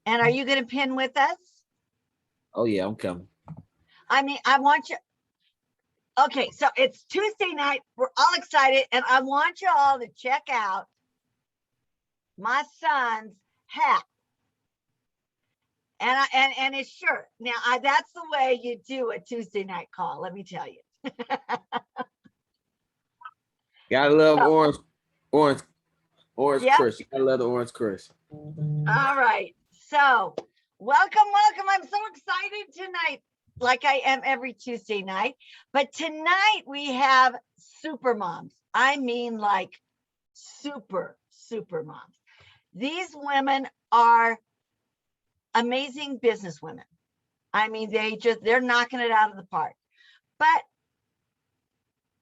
And are you going to pin with us? Oh yeah, I'm coming. I mean, I want you. Okay, so it's Tuesday night. We're all excited, and I want you all to check out my son's hat and his shirt. Now, that's the way you do a Tuesday night call. Let me tell you. Gotta love orange Yep. Chris. You gotta love the orange Chris. All right. So welcome. I'm so excited tonight, like I am every Tuesday night. But tonight we have super moms. I mean, like super moms. These women are amazing business women. I mean, they're knocking it out of the park. But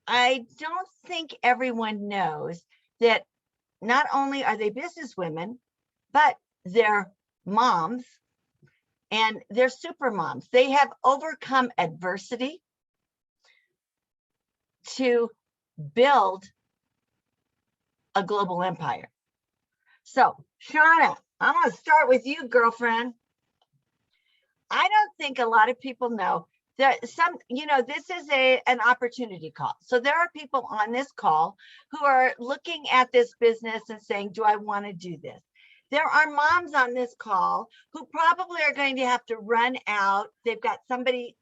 I don't think everyone knows that not only are they business women, but they're moms and they're super moms. They have overcome adversity to build a global empire. So, Shauna, I'm going to start with you, girlfriend. I don't think a lot of people know that this is an opportunity call. So there are people on this call who are looking at this business and saying, do I want to do this? There are moms on this call who probably are going to have to run out. They've got somebody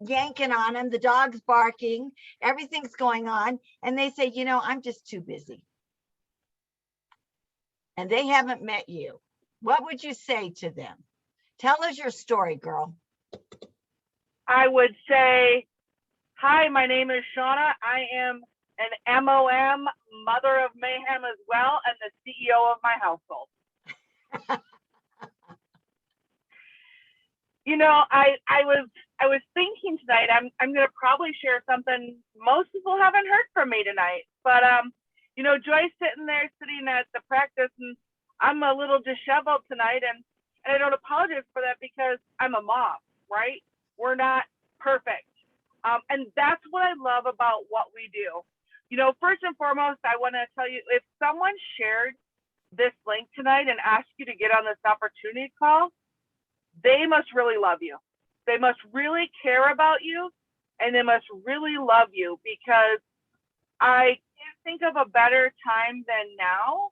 yanking on them, the dog's barking, everything's going on. And they say, I'm just too busy. And they haven't met you. What would you say to them? Tell us your story, girl. I would say, hi, my name is Shauna. I am an MOM, mother of mayhem as well, and the CEO of my household. I was thinking tonight, I'm going to probably share something most people haven't heard from me tonight. But, Joy's sitting at the practice, and I'm a little disheveled tonight, and I don't apologize for that because I'm a mom, right? We're not perfect. And that's what I love about what we do. First and foremost, I want to tell you, if someone shared this link tonight and asked you to get on this opportunity call, they must really love you. They must really care about you, and they must really love you, because I can't think of a better time than now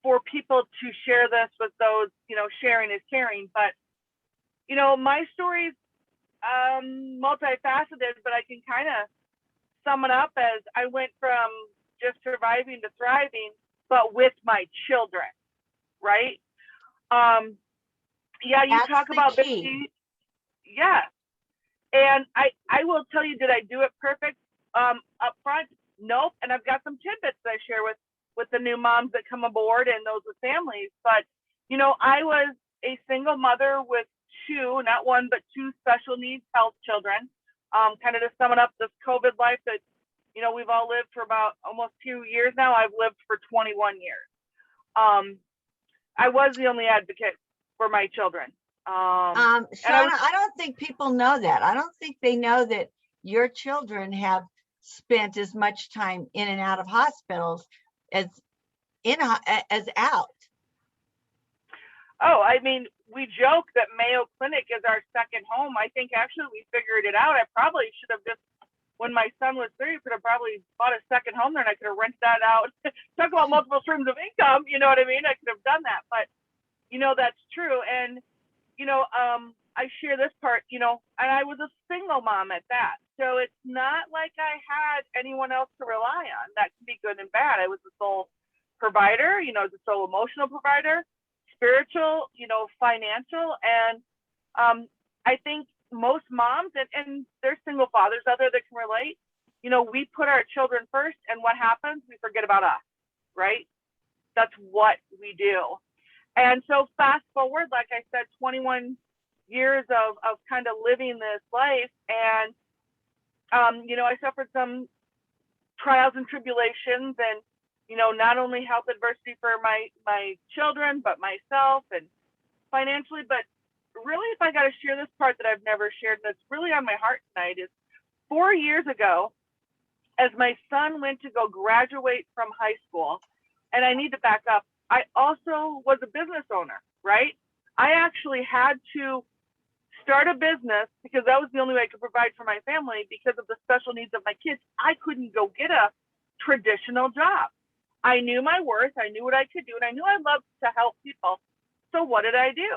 for people to share this with those, sharing is caring. But, my story's multifaceted, but I can kind of sum it up as I went from just surviving to thriving, but with my children, right? Yeah, you talk about busy. Yeah. And I will tell you, did I do it perfect up front? Nope. And I've got some tidbits that I share with the new moms that come aboard and those with families. But, I was a single mother with two, not one, but two special needs health children. Kind of to sum it up, this COVID life that, we've all lived for about almost 2 years now. I've lived for 21 years. I was the only advocate for my children. Shauna, I don't think people know that. I don't think they know that your children have spent as much time in and out of hospitals as out. Oh, I mean, we joke that Mayo Clinic is our second home. I think actually we figured it out. I probably should have just, when my son was 3, could have probably bought a second home there and I could have rented that out. Talk about multiple streams of income, you know what I mean? I could have done that, but that's true. And, I share this part, and I was a single mom at that. So it's not like I had anyone else to rely on. That can be good and bad. I was the sole provider, the sole emotional provider, spiritual, financial. And I think most moms, and there's single fathers out there that can relate, we put our children first, and what happens? We forget about us, right? That's what we do. And so fast forward, like I said, 21 years of kind of living this life. And, I suffered some trials and tribulations, and, not only health adversity for my children, but myself and financially. But really, if I got to share this part that I've never shared, and it's really on my heart tonight, is 4 years ago, as my son went to go graduate from high school, and I need to back up, I also was a business owner, right? I actually had to start a business because that was the only way I could provide for my family because of the special needs of my kids. I couldn't go get a traditional job. I knew my worth. I knew what I could do. And I knew I loved to help people. So what did I do?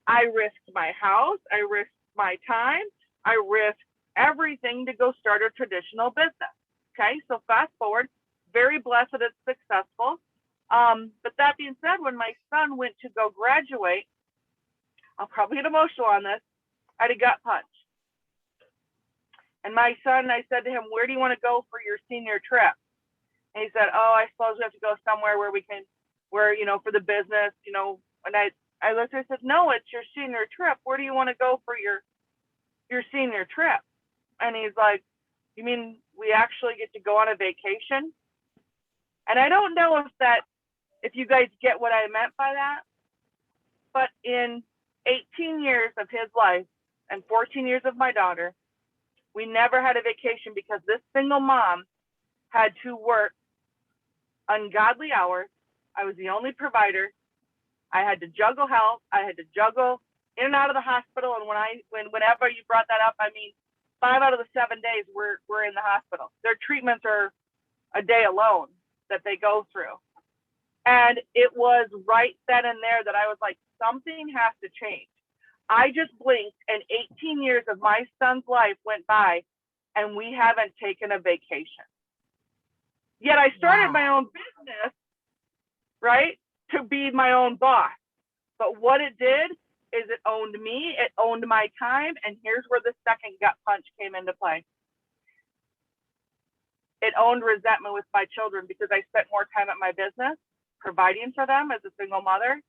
I risked my house. I risked my time. I risked everything to go start a traditional business. Okay. So fast forward, very blessed that it's successful. But that being said, when my son went to go graduate, I'll probably get emotional on this. I had a gut punch. And my son, I said to him, where do you want to go for your senior trip? And he said, oh, I suppose we have to go somewhere where we can, where, you know, for the business, you know. And I looked at her and said, no, it's your senior trip. Where do you want to go for your senior trip? And he's like, you mean we actually get to go on a vacation? And I don't know if you guys get what I meant by that, but in 18 years of his life and 14 years of my daughter, we never had a vacation because this single mom had to work ungodly hours. I was the only provider. I had to juggle health. I had to juggle in and out of the hospital. And whenever you brought that up, I mean, 5 out of the 7 days we're in the hospital. Their treatments are a day alone that they go through. And it was right then and there that I was like, something has to change. I just blinked and 18 years of my son's life went by and we haven't taken a vacation. Yet I started my own business, right, to be my own boss. But what it did is it owned me, it owned my time, and here's where the second gut punch came into play. It owned resentment with my children because I spent more time at my business providing for them as a single mother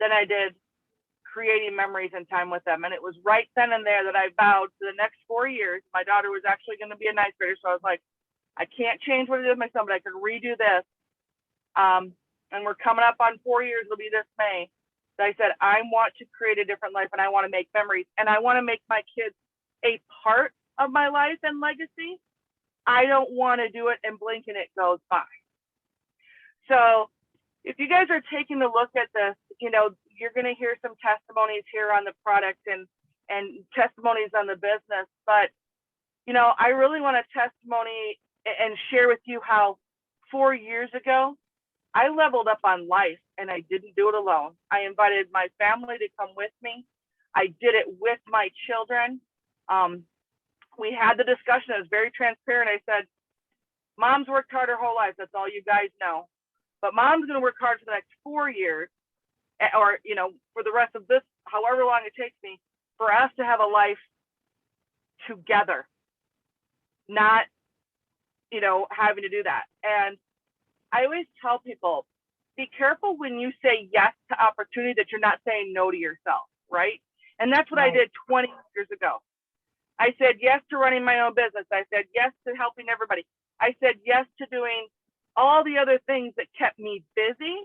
than I did creating memories and time with them. And it was right then and there that I vowed for the next 4 years. My daughter was actually going to be a ninth grader, so I was like, I can't change what I did with my son, but I can redo this. And we're coming up on 4 years. It'll be this May. So I said, I want to create a different life and I want to make memories and I want to make my kids a part of my life and legacy. I don't want to do it and blink and it goes by. So if you guys are taking a look at this, you know, you're going to hear some testimonies here on the product and testimonies on the business. But, you know, I really want a testimony and share with you how 4 years ago, I leveled up on life and I didn't do it alone. I invited my family to come with me. I did it with my children. We had the discussion. I was very transparent. I said, Mom's worked hard her whole life. That's all you guys know. But Mom's going to work hard for the next 4 years, or, you know, for the rest of this, however long it takes me, for us to have a life together, not, you know, having to do that. And I always tell people, be careful when you say yes to opportunity that you're not saying no to yourself, right? And that's what I did 20 years ago. I said yes to running my own business. I said yes to helping everybody. I said yes to doing all the other things that kept me busy.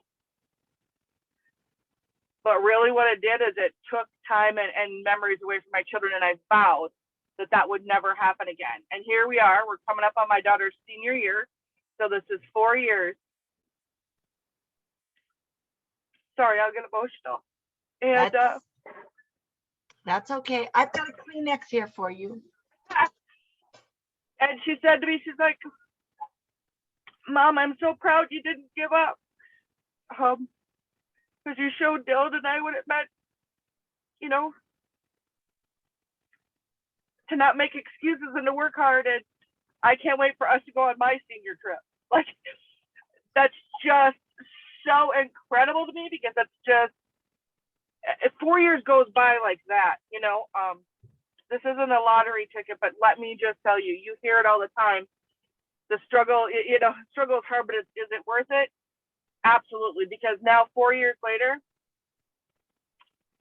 But really what it did is it took time and memories away from my children, and I vowed that that would never happen again. And here we are. We're coming up on my daughter's senior year. So this is 4 years. Sorry, I'll get emotional. And that's okay. I've got a Kleenex here for you. And she said to me, she's like, Mom, I'm so proud you didn't give up. Because you showed Dylan and I what it meant, you know, to not make excuses and to work hard. And I can't wait for us to go on my senior trip. Like, that's just so incredible to me, because that's just, 4 years goes by like that, you know. This isn't a lottery ticket, but let me just tell you, you hear it all the time. The struggle, you know, struggle is hard, but is it worth it? Absolutely, because now 4 years later,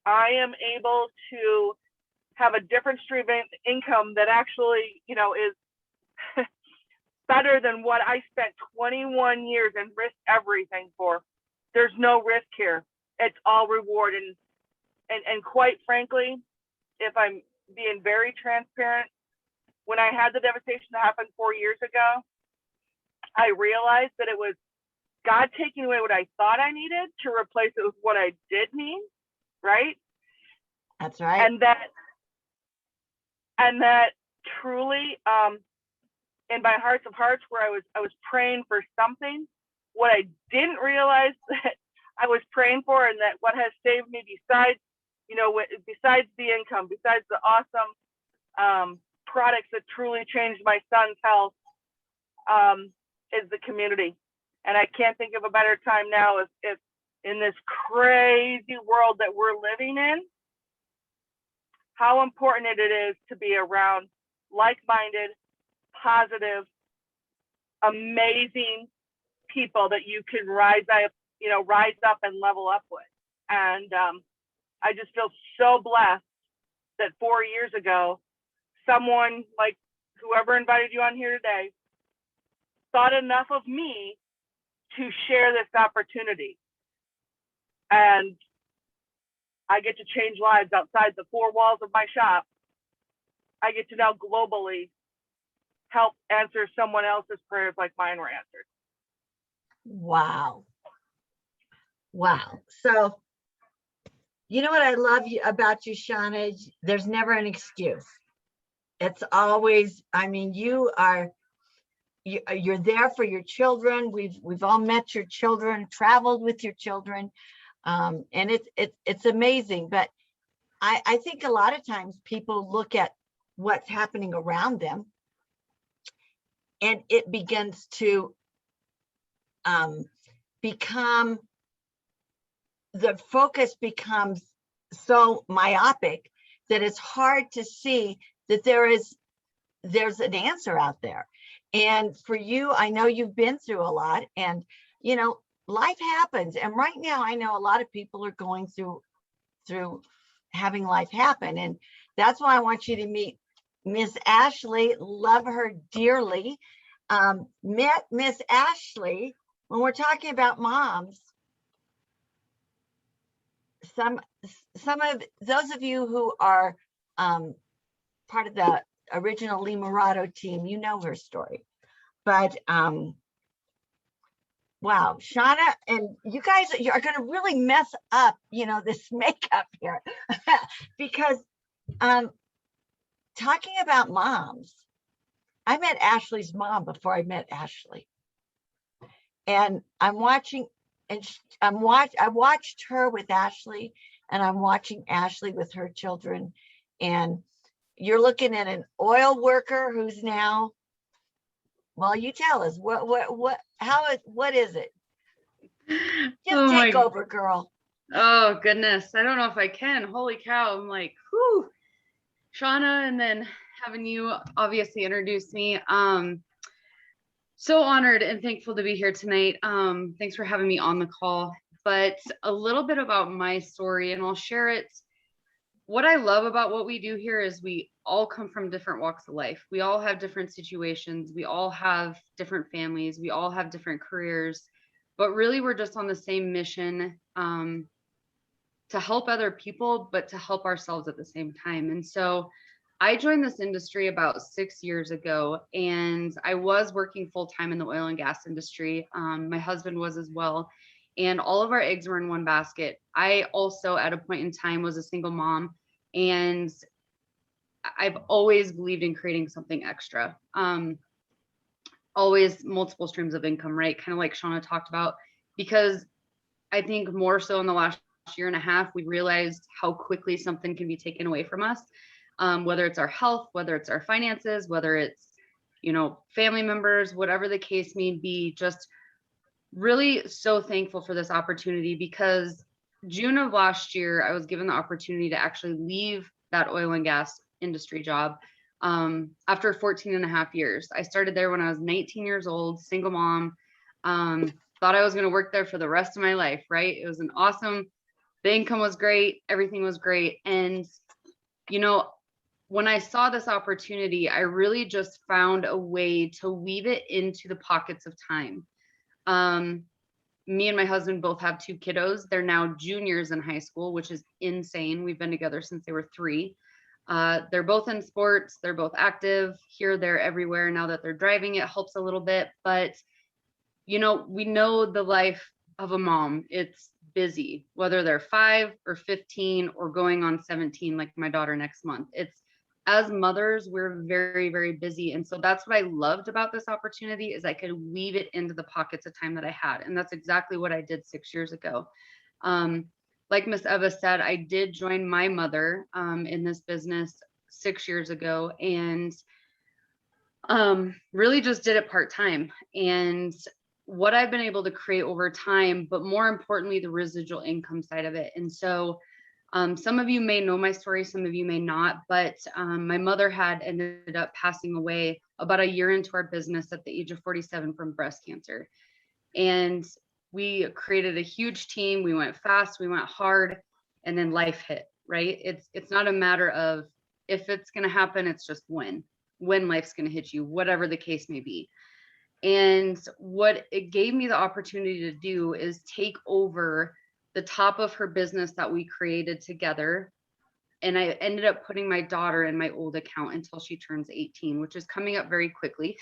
I am able to have a different stream of income that actually, you know, is better than what I spent 21 years and risked everything for. There's no risk here. It's all reward. And quite frankly, if I'm being very transparent, when I had the devastation that happened 4 years ago, I realized that it was God taking away what I thought I needed to replace it with what I did need. right? That's right. And that truly, in my hearts of hearts, where I was praying for something, what I didn't realize that I was praying for, and that what has saved me besides, besides the income, besides the awesome products that truly changed my son's health, is the community. And I can't think of a better time now if in this crazy world that we're living in, how important it is to be around like-minded, positive, amazing people that you can rise up and level up with. And I just feel so blessed that 4 years ago, someone like whoever invited you on here today thought enough of me to share this opportunity. And I get to change lives outside the four walls of my shop. I get to now globally help answer someone else's prayers like mine were answered. Wow. Wow. So, you know what I love about you, Shauna? There's never an excuse. It's always, I mean, you're there for your children. We've all met your children, traveled with your children. And it's amazing. But I think a lot of times people look at what's happening around them, and it begins to become, the focus becomes so myopic that it's hard to see that there's an answer out there. And for you, I know you've been through a lot, and life happens. And right now I know a lot of people are going through having life happen. And that's why I want you to meet Miss Ashley. Love her dearly. Met Miss Ashley when we're talking about moms. Some of those of you who are part of the original Lee Murado team, you know her story. But wow, Shauna, and you guys are going to really mess up, this makeup here, because talking about moms, I met Ashley's mom before I met Ashley, and I watched her with Ashley, and I'm watching Ashley with her children, and you're looking at an oil worker who's now, well, you tell us what is it? Just take over, girl. Oh goodness, I don't know if I can. Holy cow! I'm like, whew, Shauna, and then having you obviously introduce me. So honored and thankful to be here tonight. Thanks for having me on the call. But a little bit about my story, and I'll share it. What I love about what we do here is we all come from different walks of life. We all have different situations. We all have different families. We all have different careers, but really we're just on the same mission to help other people, but to help ourselves at the same time. And so I joined this industry about 6 years ago, and I was working full-time in the oil and gas industry. My husband was as well. And all of our eggs were in one basket. I also, at a point in time, was a single mom, and I've always believed in creating something extra. Always multiple streams of income, right? Kind of like Shauna talked about, because I think more so in the last year and a half, we realized how quickly something can be taken away from us, whether it's our health, whether it's our finances, whether it's, family members, whatever the case may be. Just really so thankful for this opportunity, because June of last year, I was given the opportunity to actually leave that oil and gas industry job after 14 and a half years. I started there when I was 19 years old, single mom, thought I was going to work there for the rest of my life, right? It was the income was great. Everything was great. And, when I saw this opportunity, I really just found a way to weave it into the pockets of time. Me and my husband both have 2 kiddos. They're now juniors in high school, which is insane. We've been together since they were 3. They're both in sports. They're both active here, there, everywhere. Now that they're driving, it helps a little bit. But, we know the life of a mom. It's busy, whether they're 5 or 15 or going on 17, like my daughter next month. It's, as mothers, we're very, very busy. And so that's what I loved about this opportunity, is I could weave it into the pockets of time that I had. And that's exactly what I did 6 years ago. Like Miss Eava said, I did join my mother in this business 6 years ago, and really just did it part-time. And what I've been able to create over time, but more importantly, the residual income side of it. And so some of you may know my story, some of you may not, but my mother had ended up passing away about a year into our business at the age of 47 from breast cancer. And we created a huge team. We went fast, we went hard, and then life hit, right? It's not a matter of if it's going to happen, it's just when life's going to hit you, whatever the case may be. And what it gave me the opportunity to do is take over the top of her business that we created together. And I ended up putting my daughter in my old account until she turns 18, which is coming up very quickly.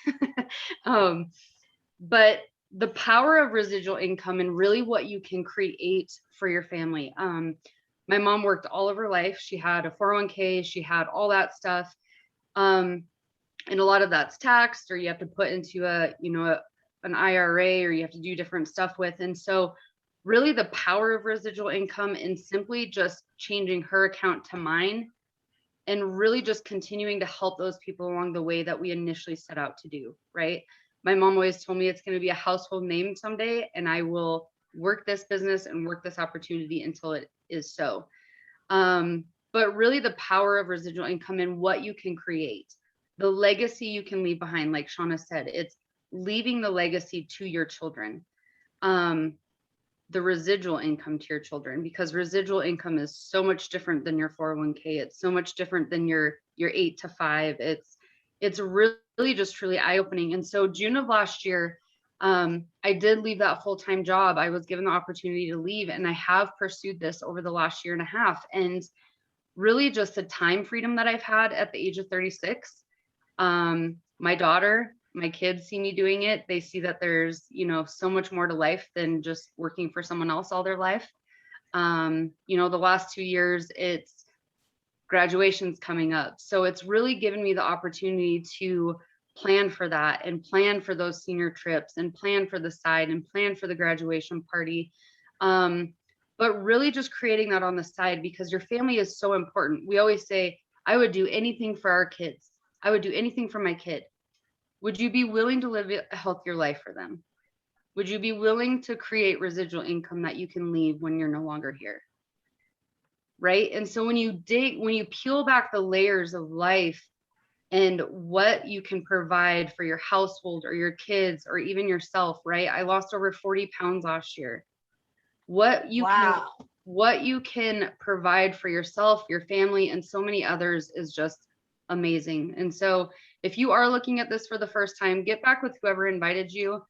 But the power of residual income and really what you can create for your family. My mom worked all of her life. She had a 401k, she had all that stuff. And a lot of that's taxed, or you have to put into an IRA, or you have to do different stuff with. And so really the power of residual income and simply just changing her account to mine, and really just continuing to help those people along the way that we initially set out to do, right? My mom always told me it's going to be a household name someday, and I will work this business and work this opportunity until it is so. But really the power of residual income and what you can create, the legacy you can leave behind, like SHAUNA said, it's leaving the legacy to your children. The residual income to your children, because residual income is so much different than your 401k. It's so much different than your 8 to 5. It's really just truly eye-opening. And so June of last year, I did leave that full-time job. I was given the opportunity to leave, and I have pursued this over the last year and a half. And really just the time freedom that I've had at the age of 36. My daughter, my kids see me doing it. They see that there's, so much more to life than just working for someone else all their life. The last 2 years, it's graduation's coming up. So it's really given me the opportunity to plan for that, and plan for those senior trips, and plan for the side, and plan for the graduation party. But really just creating that on the side, because your family is so important. We always say, I would do anything for our kids. I would do anything for my kid. Would you be willing to live a healthier life for them? Would you be willing to create residual income that you can leave when you're no longer here? Right? And so when you peel back the layers of life and what you can provide for your household or your kids or even yourself, right? I lost over 40 pounds last year. What you can provide for yourself, your family, and so many others is just amazing. And so if you are looking at this for the first time, get back with whoever invited you.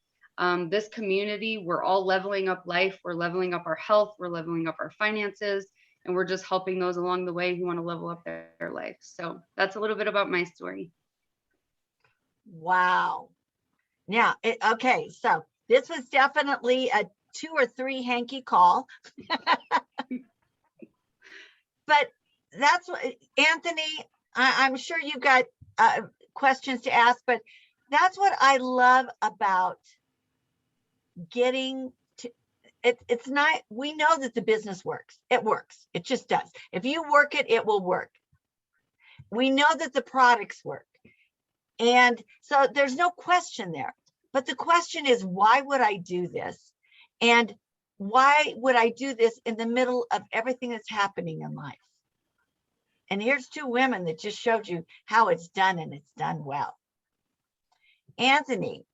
This community, we're all leveling up life. We're leveling up our health. We're leveling up our finances. And we're just helping those along the way who want to level up their life. So that's a little bit about my story. Wow. Now, okay, so this was definitely a 2 or 3 hanky call. But that's what, Anthony, I'm sure you've got questions to ask, but that's what I love about getting to, it's not, we know that the business works. It works. It just does. If you work it, it will work. We know that the products work. And so there's no question there. But the question is, why would I do this? And why would I do this in the middle of everything that's happening in life? And here's 2 women that just showed you how it's done, and it's done well. Anthony,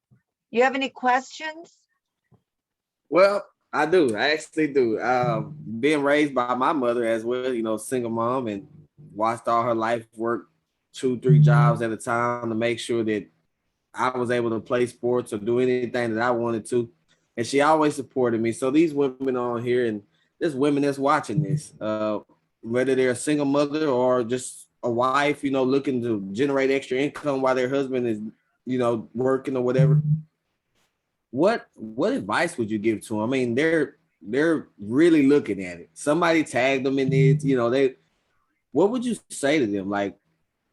you have any questions? Well, I do. I actually do. Being raised by my mother as well, single mom, and watched all her life work 2, 3 jobs at a time to make sure that I was able to play sports or do anything that I wanted to. And she always supported me. So these women on here, and there's women that's watching this, whether they're a single mother or just a wife, looking to generate extra income while their husband is, working or whatever. What advice would you give to them? I mean, they're they're really looking at it. Somebody tagged them in it, you know, what would you say to them? Like,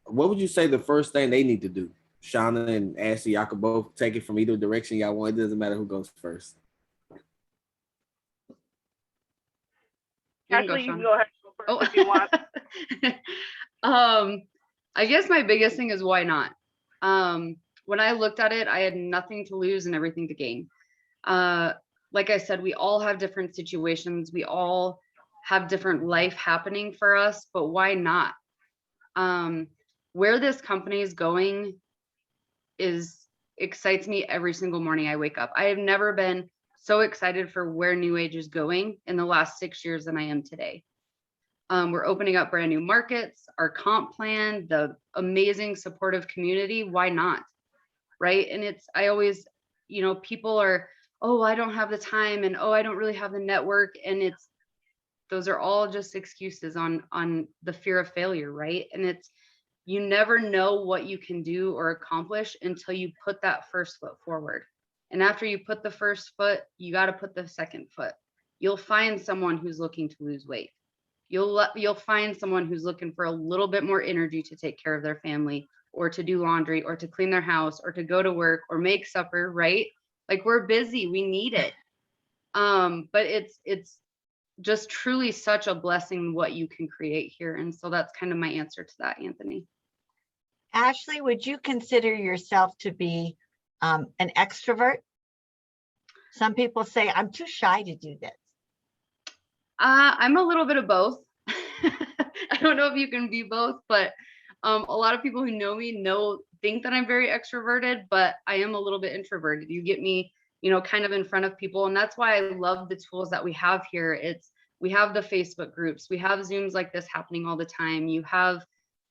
what would you say the first thing they need to do? Shauna and Ashley, y'all could both take it from either direction y'all want. It doesn't matter who goes first. Ashley, you can go ahead and go first if you want. I guess my biggest thing is why not? When I looked at it, I had nothing to lose and everything to gain. Like I said, we all have different situations. We all have different life happening for us, but why not? Where this company is going excites me every single morning I wake up. I have never been so excited for where New Age is going in the last 6 years than I am today. We're opening up brand new markets, our comp plan, the amazing supportive community. Why not? Right. And I always, people are, oh, I don't have the time, and oh, I don't really have the network. And those are all just excuses on the fear of failure. Right. And you never know what you can do or accomplish until you put that first foot forward. And after you put the first foot, you got to put the second foot. You'll find someone who's looking to lose weight. You'll find someone who's looking for a little bit more energy to take care of their family, or to do laundry, or to clean their house, or to go to work, or make supper, right? Like, we're busy, we need it. But it's just truly such a blessing what you can create here. And so that's kind of my answer to that, Anthony. Ashley, would you consider yourself to be an extrovert? Some people say, I'm too shy to do this. I'm a little bit of both. I don't know if you can be both, but a lot of people who know me think that I'm very extroverted, but I am a little bit introverted. You get me, kind of in front of people. And that's why I love the tools that we have here. We have the Facebook groups, we have Zooms like this happening all the time. You have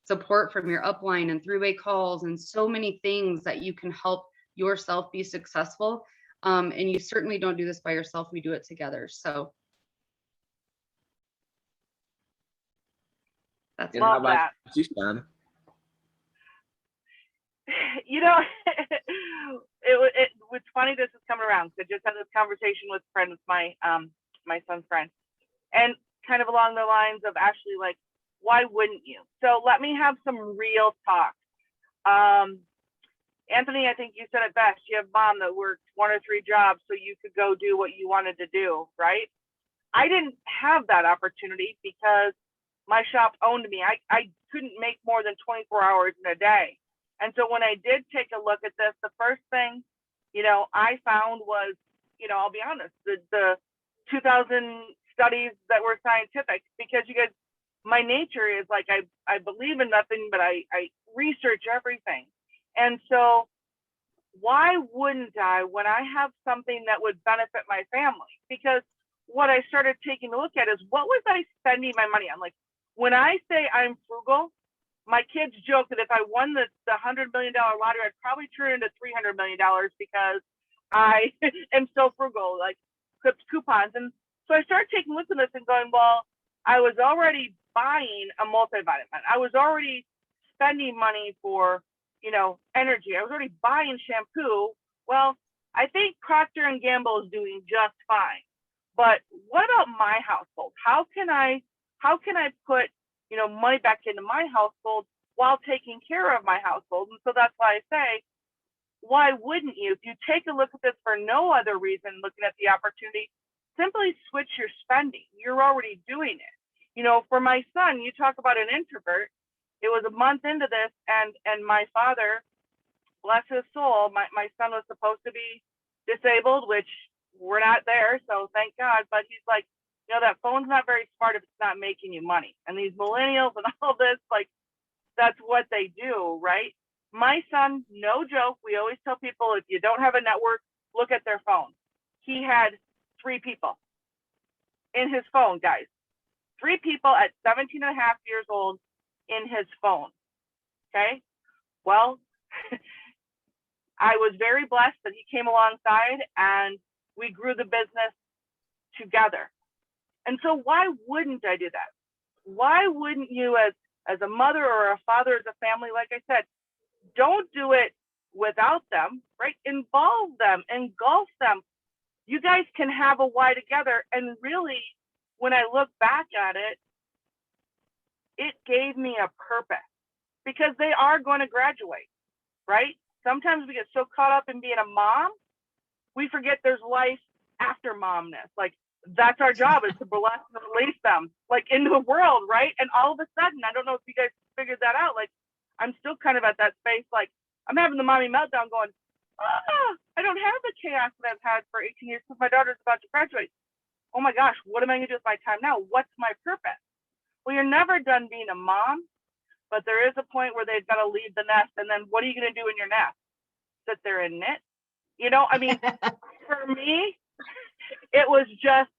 support from your upline and three-way calls, and so many things that you can help yourself be successful. And you certainly don't do this by yourself. We do it together. So that's Love that. You, Shauna? It was funny this is coming around. So I just had this conversation with a friend, with my son's friend, and kind of along the lines of, Ashley, like, why wouldn't you? So let me have some real talk. Anthony, I think you said it best. You have mom that worked 1 or 3 jobs so you could go do what you wanted to do, right? I didn't have that opportunity because my shop owned me. I couldn't make more than 24 hours in a day. And so when I did take a look at this, the first thing, I found was, I'll be honest, the 2000 studies that were scientific, because you guys, my nature is like, I believe in nothing, but I research everything. And so why wouldn't I, when I have something that would benefit my family? Because what I started taking a look at is, what was I spending my money on? Like, when I say I'm frugal, my kids joke that if I won the $100 million lottery, I'd probably turn into $300 million, because I am so frugal, like clips, coupons. And so I started taking a look at this and going, well, I was already buying a multivitamin. I was already spending money for, energy. I was already buying shampoo. Well, I think Procter & Gamble is doing just fine. But what about my household? How can I put, money back into my household while taking care of my household? And so that's why I say, why wouldn't you? If you take a look at this for no other reason, looking at the opportunity, simply switch your spending. You're already doing it. For my son, you talk about an introvert. It was a month into this, and my father, bless his soul, my son was supposed to be disabled, which we're not there, so thank God. But he's like, that phone's not very smart if it's not making you money. And these millennials and all this, like, that's what they do, right? My son, no joke, we always tell people, if you don't have a network, look at their phone. He had 3 people in his phone, guys. 3 people at 17 and a half years old in his phone. Okay. Well, I was very blessed that he came alongside and we grew the business together. And so why wouldn't I do that? Why wouldn't you, as a mother or a father, as a family, like I said, don't do it without them, right? Involve them, engulf them, you guys can have a why together. And really, when I look back at it, it gave me a purpose, because they are going to graduate, right? Sometimes we get so caught up in being a mom, we forget there's life after momness. Like, that's our job, is to bless and release them like into the world, right? And all of a sudden, I don't know if you guys figured that out. Like, I'm still kind of at that space. Like, I'm having the mommy meltdown going, I don't have the chaos that I've had for 18 years because my daughter's about to graduate. Oh my gosh, what am I going to do with my time now? What's my purpose? Well, you're never done being a mom, but there is a point where they've got to leave the nest. And then what are you going to do in your nest? Sit there and knit? You know, I mean, for me, it was just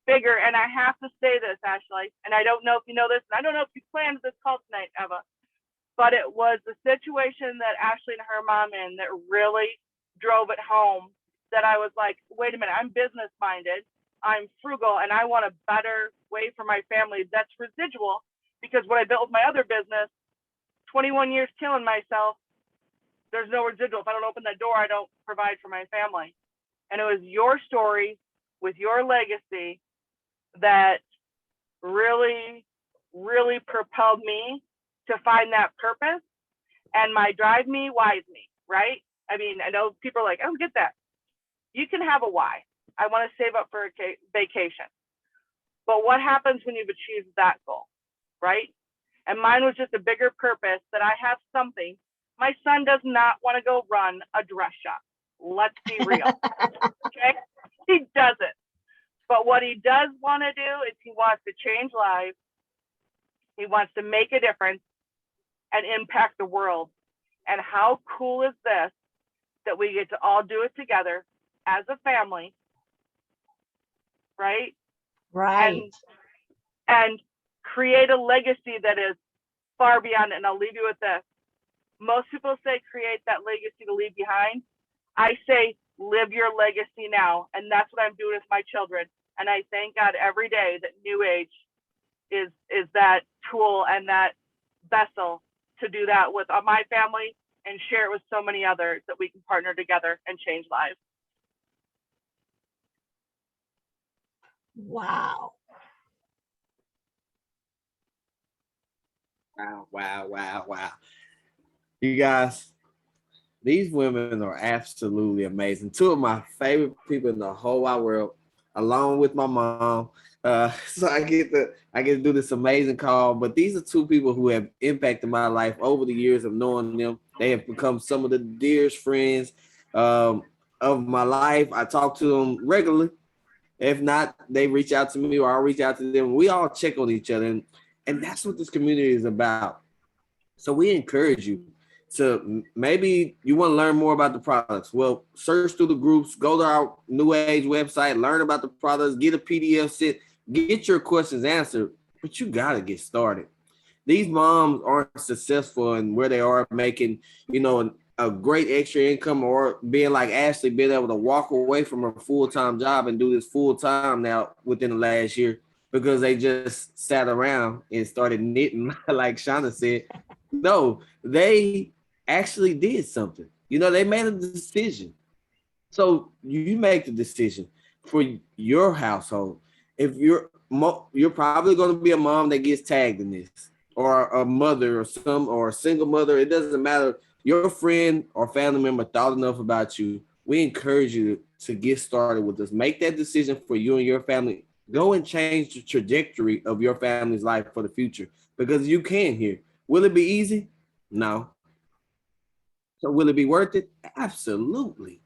bigger. And I have to say this, Ashley, and I don't know if you know this, and I don't know if you planned this call tonight, Eva, but it was the situation that Ashley and her mom in that really drove it home, that I was like, wait a minute, I'm business minded, I'm frugal, and I want a better way for my family that's residual, because what I built with my other business, 21 years killing myself, there's no residual. If I don't open that door, I don't provide for my family. And it was your story with your legacy that really, really propelled me to find that purpose. And my drive me, wise me, right? I mean, I know people are like, I don't get that. You can have a why. I want to save up for a vacation. But what happens when you've achieved that goal, right? And mine was just a bigger purpose, that I have something. My son does not want to go run a dress shop. Let's be real. Okay? He doesn't. But what he does want to do is he wants to change lives. He wants to make a difference and impact the world. And how cool is this, that we get to all do it together as a family, right? Right. And create a legacy that is far beyond it. And I'll leave you with this. Most people say create that legacy to leave behind. I say live your legacy now. And that's what I'm doing with my children. And I thank God every day that New Age is that tool and that vessel to do that with my family and share it with so many others, that we can partner together and change lives. Wow. Wow. You guys, these women are absolutely amazing. Two of my favorite people in the whole wide world, along with my mom. So I get to do this amazing call. But these are two people who have impacted my life over the years of knowing them. They have become some of the dearest friends of my life. I talk to them regularly. If not, they reach out to me or I'll reach out to them. We all check on each other. And that's what this community is about. So we encourage you to, maybe you want to learn more about the products. Well, search through the groups, go to our New Age website, learn about the products, get a PDF set, get your questions answered, but you got to get started. These moms aren't successful in where they are, making, a great extra income, or being like Ashley, being able to walk away from her full-time job and do this full-time now within the last year, because they just sat around and started knitting, like SHAUNA said. No, they actually did something. They made a decision. So you make the decision for your household. If you're probably going to be a mom that gets tagged in this, or a mother, or a single mother. It doesn't matter. Your friend or family member thought enough about you. We encourage you to get started with this. Make that decision for you and your family. Go and change the trajectory of your family's life for the future, because you can here. Will it be easy? No. So will it be worth it? Absolutely.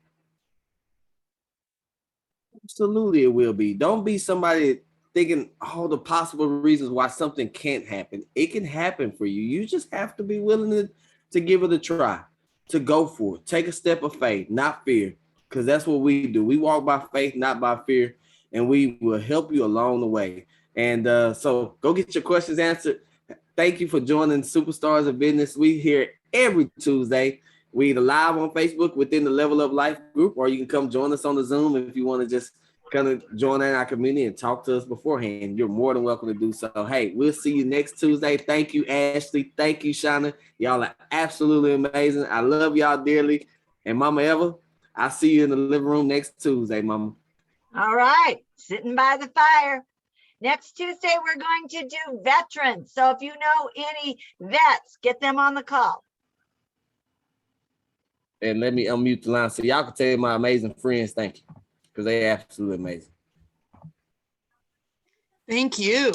Absolutely, it will be. Don't be somebody thinking all the possible reasons why something can't happen. It can happen for you. You just have to be willing to give it a try, to go for it. Take a step of faith, not fear, because that's what we do. We walk by faith, not by fear, and we will help you along the way. And so go get your questions answered. Thank you for joining Superstars of Business. We here every Tuesday. We either live on Facebook within the Level Up Life group, or you can come join us on the Zoom if you want to just kind of join in our community and talk to us beforehand. You're more than welcome to do so. Hey, we'll see you next Tuesday. Thank you, Ashley. Thank you, SHAUNA. Y'all are absolutely amazing. I love y'all dearly. And Mama Eva, I'll see you in the living room next Tuesday, Mama. All right, sitting by the fire. Next Tuesday, we're going to do veterans. So if you know any vets, get them on the call. And let me unmute the line so y'all can tell my amazing friends thank you, because they absolutely amazing. Thank you.